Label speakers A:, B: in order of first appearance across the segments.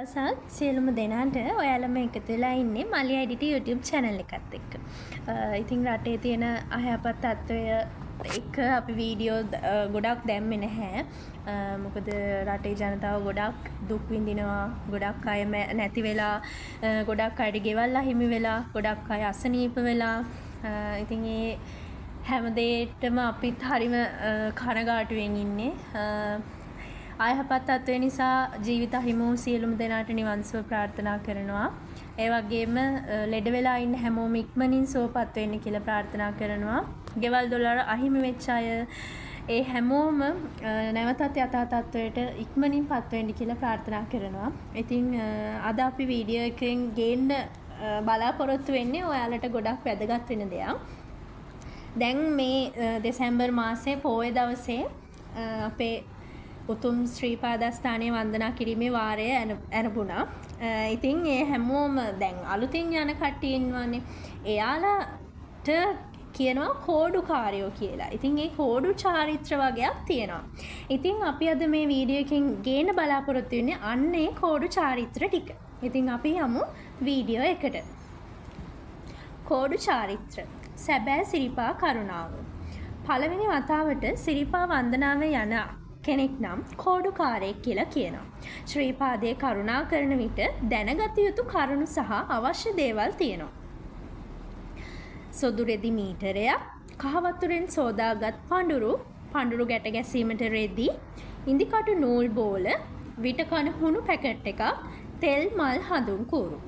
A: දවසක් සියලුම දෙනාට ඔයාලම එකතු වෙලා ඉන්නේ මලි එඩිට් YouTube channel එකත් එක්ක. ඉතින් රටේ තියෙන අයහපත් තත්ත්වය එක්ක අපි වීඩියෝ ගොඩක් දැම්මේ නැහැ. මොකද රටේ ජනතාව ගොඩක් දුක් විඳිනවා. ගොඩක් අය නැති වෙලා, ගොඩක් අයට ගෙවල් අහිමි වෙලා, ගොඩක් අය අසනීප වෙලා. ඉතින් ඒ හැම දෙයකටම අපිත් හරිම කනගාටුවෙන් ඉන්නේ. අයහපත් තත්ත්වය නිසා ජීවිත අහිමි වූ සියලුම දෙනාට නිවන් සුව ප්‍රාර්ථනා කරනවා. ඒ වගේම ලෙඩ වෙලා ඉන්න හැමෝම ඉක්මනින් සුවපත් වෙන්න කියලා ප්‍රාර්ථනා කරනවා. ගෙවල් දොරවල් අහිමි වෙච්ච අය ඒ හැමෝම නැවතත් යථා තත්ත්වයට ඉක්මනින්පත් වෙන්න කියලා ප්‍රාර්ථනා කරනවා. ඉතින් අද අපි වීඩියෝ එකෙන් ගේන්න බලාපොරොත්තු වෙන්නේ ඔයාලට ගොඩක් වැදගත් වෙන දෙයක්. දැන් මේ දෙසැම්බර් මාසේ පොහොය දවසේ අපේ උතුම් ශ්‍රී පාදස්ථානයේ වන්දනා කිරීමේ වාරය ඇරඹුණා. ඉතින් ඒ හැමෝම දැන් අලුතින් යන කට්ටිය ඉන්නවනේ. එයාලට කියනවා කෝඩුකාරයෝ කියලා. ඉතින් ඒ කෝඩු චාරිත්‍ර වගේක් තියෙනවා. ඉතින් අපි අද මේ වීඩියෝ එකෙන් ගේන්න බලාපොරොත්තු වෙන්නේ අන්න ඒ කෝඩු චාරිත්‍ර ටික. ඉතින් අපි යමු වීඩියෝ එකට. කෝඩු චාරිත්‍ර. සැබෑ සිරිපා කරුණාව. පළවෙනි වතාවට සිරිපා වන්දනාවේ යන කෙනෙක් නම් කෝඩුකාරයෙක් කියලා කියනවා. ශ්‍රී පාදයේ කරුණා කරන විට දැනගත යුතු කරුණු සහ අවශ්‍ය දේවල් තියෙනවා. සොදු රෙදි මීටරයක්, කහ වතුරෙන් සෝදාගත් පඳුරු ගැට ගැසීමට රෙදි, ඉන්දිකටු නූල් බෝල, විටකන හුණු පැකට් එකක්, තෙල් මල් හඳුන් කූරු.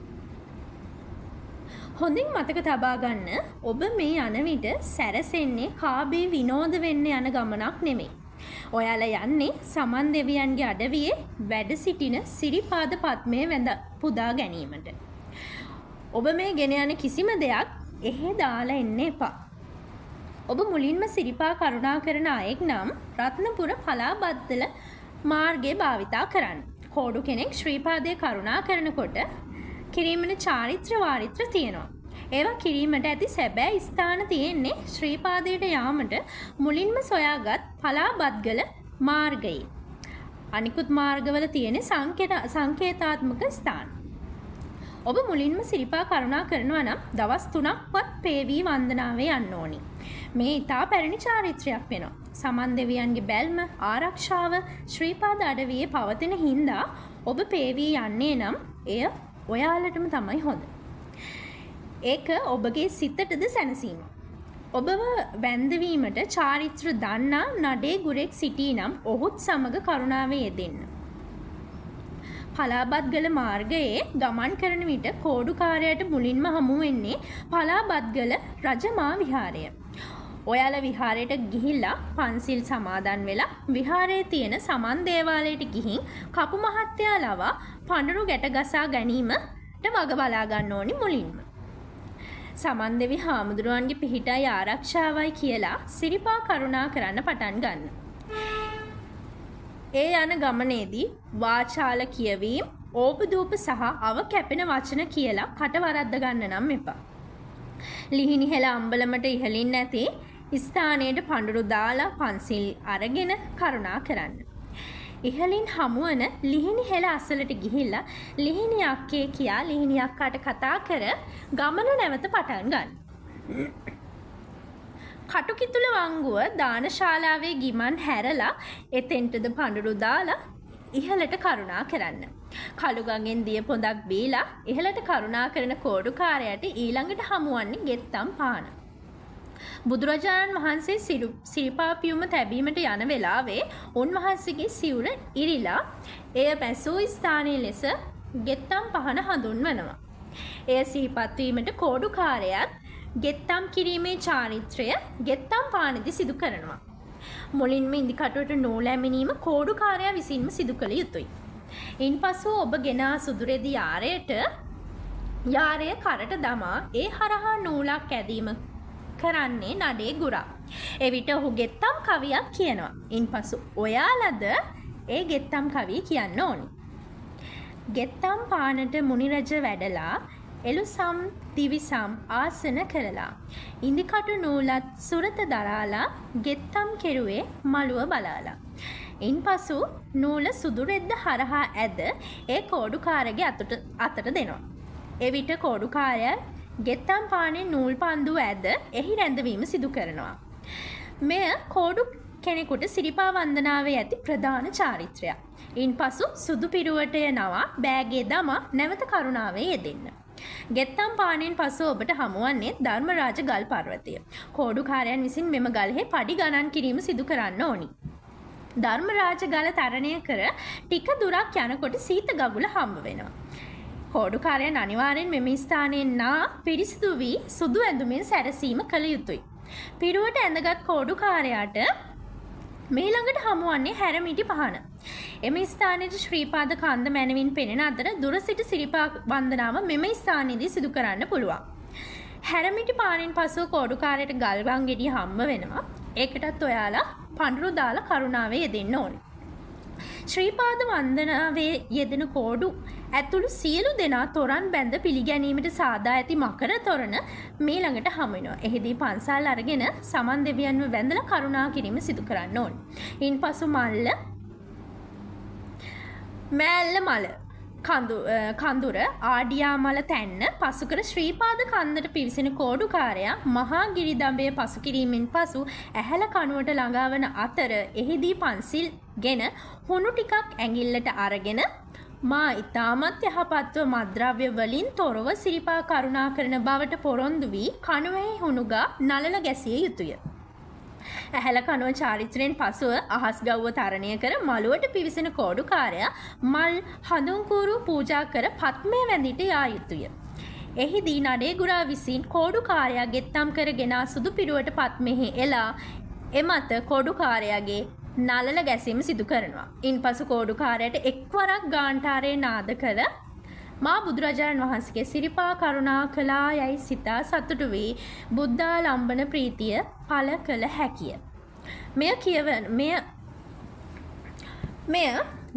A: හොඳින් මතක තබා ගන්න, ඔබ මේ යන විට සැරසෙන්නේ කාබේ විනෝද වෙන්න යන ගමනක් නෙමෙයි. ඔයාලා යන්නේ සමන් දෙවියන්ගේ අඩවියේ වැඩ සිටින සිරිපාද පද්මයේ වැඳ පුදා ගැනීමට. ඔබ මේ ගෙන යන කිසිම දෙයක් එහෙ දාලා එන්න එපා. ඔබ මුලින්ම සිරිපා කරුණා කරන අයෙක් නම් රත්නපුර පලාබද්දල මාර්ගය භාවිතා කරන්න. කෝඩු කෙනෙක් ශ්‍රී පාදයේ කරුණා කරනකොට කිරීමේ චාරිත්‍ර වාරිත්‍ර තියෙනවා. ඒවා කිරීමට ඇති සැබෑ ස්ථාන තියෙන්නේ ශ්‍රී පාදයට යාමට මුලින්ම සොයාගත් පලාබත්ගල මාර්ගයේ. අනිකුත් මාර්ගවල තියෙන සංකේතාත්මක ස්ථාන. ඔබ මුලින්ම සිරිපා කරුණා කරනවා නම් දවස් 3ක්වත් පේවී වන්දනාවේ යන්න ඕනි. මේ ඉතා පැරණි චාරිත්‍රයක් වෙනවා. සමන් දෙවියන්ගේ බැල්ම ආරක්ෂාව ශ්‍රී පාද අඩවියේ පවතින හින්දා ඔබ පේවී යන්නේ නම් එය ඔයාලටම තමයි හොඳ. ඒක ඔබගේ සිතටද සැනසීම. ඔබව වැන්දවීමට චාරිත්‍ර දන්නා නඩේ ගුරෙක් සිටී නම් ඔහුත් සමග කරුණාවේ යෙදෙන්න. පලාබත්ගල මාර්ගයේ ගමන් කරන විට කෝඩුකාරයාට මුලින්ම හමු වෙන්නේ පලාබත්ගල රජමා විහාරය. ඔයාලා විහාරයට ගිහිල්ලා පන්සිල් සමාදන් වෙලා විහාරයේ තියෙන සමන් දේවාලයට ගිහින් කපු මහත්තයා ලවා පඳුරු ගැට ගසා ගැනීමට වග බලා ගන්න ඕනි මුලින්ම. සමන් දෙවි හාමුදුරුවන්ගේ පිහිටයි ආරක්ෂාවයි කියලා සිරිපා කරුණා කරන්න පටන් ගන්න. ඒ යන ගමනේදී වාචාල කියවීම, ඕපදූප සහ අව කැපෙන වචන කියලා කට වරද්ද ගන්න නම් එපා. ලිහිණි අම්බලමට ඉහළින් නැති ස්ථානයට පඳුරු දාලා පන්සිල් අරගෙන කරුණා කරන්න. ඉහළින් හමුවන ලිහිණි හෙළ අසලට ගිහිල්ලා ලිහිණි අක්කේ කියා ලිහිණි අක්කාට කතා කර ගමන නැවත පටන් ගන්න. කටුකිතුල වංගුව දානශාලාවේ ගිමන් හැරලා එතෙන්ටද පඳුරු දාලා ඉහළට කරුණා කරන්න. කළුගඟෙන් දිය පොඳක් බීලා ඉහළට කරුණා කරන කෝඩුකාරයාට ඊළඟට හමුවන්නේ ගෙත්තම් පාන. බුදුරජාණන් වහන්සේ සිරිපාපියුම තැබීමට යන වෙලාවේ උන්වහන්සේගේ සිවුර ඉරිලා එය පැසූ ස්ථානයේ ලෙස ගෙත්තම් පහන හඳුන්වනවා. එය සිහිපත් වීමට කෝඩුකාරයාත් ගෙත්තම් කිරීමේ චාරිත්‍රය ගෙත්තම් පානදී සිදු කරනවා. මුලින්ම ඉන්දිකටුවට නූල් ඇමිනීම කෝඩුකාරයා විසින්ම සිදු කළ යුතුයි. ඉන්පසු ඔබ ගෙනා සුදුරෙදි යාරය කරට දමා ඒ හරහා නූලක් ඇදීම කරන්නේ නඩේ ගුරා. එවිට ඔහු ගෙත්තම් කවියක් කියනවා. ඉන්පසු ඔයාලද ඒ ගෙත්තම් කවිය කියන්න ඕනි. ගෙත්තම් පානට මුනිරජ වැඩලා එළුසම් දිවිසම් ආසන කරලා ඉන්දිකටු නූලත් සුරත දරාලා ගෙත්තම් කෙරුවේ මළුව බලාලා. ඉන් පසු නූල සුදු රෙද්ද හරහා ඇද ඒ කෝඩුකාරගේ අතට දෙනවා. එවිට කෝඩුකාරය ගෙත්තම් පානේ නූල් පන්දුව ඇද එහි රැඳවීම සිදු කරනවා. මෙය කෝඩු කෙනෙකුට සිරිපා වන්දනාවේ ඇති ප්‍රධාන චාරිත්‍රයක්. ඉන් පසු සුදු පිරුවටය නවා බෑගේ දමා නැවත කරුණාවේ යෙදෙන්න. ගෙත්තම් පානෙන් පසු ඔබට හමුවන්නේ ධර්මරාජ ගල් පර්වතය. කෝඩුකාරයන් විසින් මෙම ගල්හි පඩි ගණන් කිරීම සිදු කරන්න ඕනි. ධර්මරාජ ගල තරණය කර ටික දුරක් යනකොට සීත ගගුල හම්බ වෙනවා. කෝඩුකාරයන් අනිවාර්යෙන් මෙම ස්ථානයෙන් නා පිරිසිදු වී සුදු ඇඳුමින් සැරසීම කළ යුතුයි. පිරුවට ඇඳගත් කෝඩුකාරයාට මේ ළඟට හමුවන්නේ හැරමිටි පහන. එම ස්ථානයේ ශ්‍රීපාද කන්ද මැනවින් පෙනෙන අතර දුර සිට සිරිපා වන්දනාව මෙම ස්ථානයේදී සිදු කරන්න පුළුවන්. හැරමිටි පානින් පසු කෝඩුකාරයට ගල්වන් ගෙඩිය හම්බ වෙනවා. ඒකටත් ඔයාලා පඳුරු දාලා කරුණාවේ යෙදෙන්න ඕනේ. ශ්‍රීපාද වන්දනාවේ යෙදෙන කෝඩු ඇතුළු සියලු දෙනා තොරන් බැඳ පිළිගැනීමට සාදා ඇති මකර තොරණ මේ ළඟට හමු වෙනවා. එහිදී පන්සල් අරගෙන සමන් දෙවියන්ව වැඳලා කරුණා කිරීම සිදු කරන්න ඕනේ. ඉන්පසු මැල්ල මල කඳුර ආඩියා මල තැන්න පසුකර ශ්‍රීපාද කන්දට පිවිසෙන කෝඩුකාරයා මහා ගිරිදඹය පසු කිරීමෙන් පසු ඇහැල කනුවට ළඟාවන අතර එහිදී පන්සිල් ගෙන හුණු ටිකක් ඇඟිල්ලට අරගෙන මා ඉතාමත් යහපත්ව මද්‍රව්‍ය වලින් තොරව සිරිපා කරුණා කරන බවට පොරොන්දු වී කණුවෙහි හුණුගා නලල ගැසිය යුතුය. ඇහැල කනුව චාරිත්‍රයෙන් පසුව අහස් ගව්ව තරණය කර මළුවට පිවිසෙන කෝඩුකාරයා මල් හඳුන්කූරු පූජා කර පත්මය වැඳිට යා යුතුය. එහිදී නඩේගුරා විසින් කෝඩුකාරයා ගෙත්තම් කරගෙන සුදු පිරුවට පත්මෙහි එලා එමත කෝඩුකාරයාගේ නලල ගැසීම සිදු කරනවා. ඉන්පසු කෝඩුකාරයට එක්වරක් ගාන්ටාරයේ නාද කළ මා බුදුරජාණන් වහන්සේගේ සිරිපා කරුණා කළා යයි සිතා සතුටු වී බුද්ධාලම්බන ප්‍රීතිය පළ කළ හැකිය. මෙය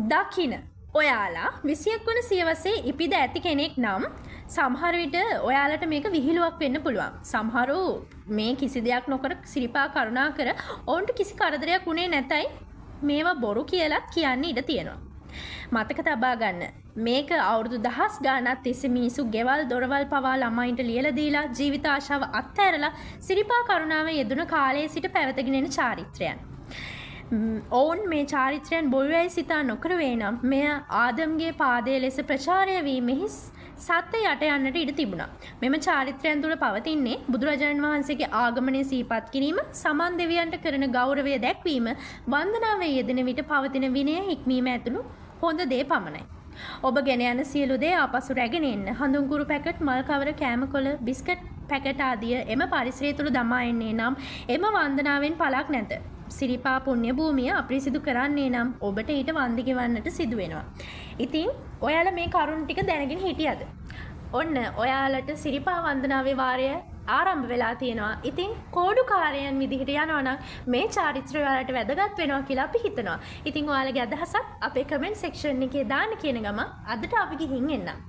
A: දකින ඔයාලා 21 වන සියවසේ ඉපිද ඇති කෙනෙක් නම් සමහර විට ඔයාලට මේක විහිළුවක් වෙන්න පුළුවන්. සමහරව මේ කිසි දෙයක් නොකර සිරිපා කරුණා කර ඔවුන්ට කිසි කරදරයක් වුණේ නැතයි මේවා බොරු කියලාත් කියන්න ඉඩ තියෙනවා. මතක තබා ගන්න. මේක අවුරුදු දහස් ගාණක් තිස්සේ මිනිසු ගෙවල් දොරවල් පවා ළමයින්ට ලියලා දීලා ජීවිත ආශාව අත්හැරලා සිරිපා කරුණාවේ යෙදුන කාලයේ සිට පැවතගෙන එන චාරිත්‍රයන්. ඔවුන් මේ චාරිත්‍රයන් බොරුවයි සිතා නොකර වේ නම් මෙය ආදම්ගේ පාදයේ ලෙස ප්‍රචාරය වීමෙහි සත්‍ය යට යන්නට ඉඩ තිබුණා. මෙම චාරිත්‍රයන් තුළ පවතින්නේ බුදුරජාණන් වහන්සේගේ ආගමනය සිහිපත් කිරීම, සමන් දෙවියන්ට කරන ගෞරවය දැක්වීම, වන්දනාවේ යෙදෙන විට පවතින විනය හික්මීම ඇතුළු හොඳ දේ පමණයි. ඔබ ගෙන යන සියලු දේ ආපසු රැගෙන එන්න. හඳුන්කුරු පැකට්, මල් කවර, කෑමකොළ, බිස්කට් පැකට් ආදිය එම පරිසරය තුළ දමා එන්නේ නම් එම වන්දනාවෙන් පළක් නැත. සිරිපා පුණ්‍ය භූමිය අපිරිසිදු කරන්නේ නම් ඔබට ඊට වන්දි ගෙවන්නට සිදු වෙනවා. ඉතින් ඔයාලා මේ කරුණ ටික දැනගෙන හිටියද? ඔන්න ඔයාලට සිරිපා වන්දනාවේ වාරය ආරම්භ වෙලා තියෙනවා. ඉතින් කෝඩුකාරයන් විදිහට යනවා නම් මේ චාරිත්‍රය ඔයාලට වැදගත් වෙනවා කියලා අපි හිතනවා. ඉතින් ඔයාලගේ අදහසක් අපේ කමෙන්ට් සෙක්ෂන් එකේ දාන්න කියන ගම අදට අපි ගිහින් එන්නම්.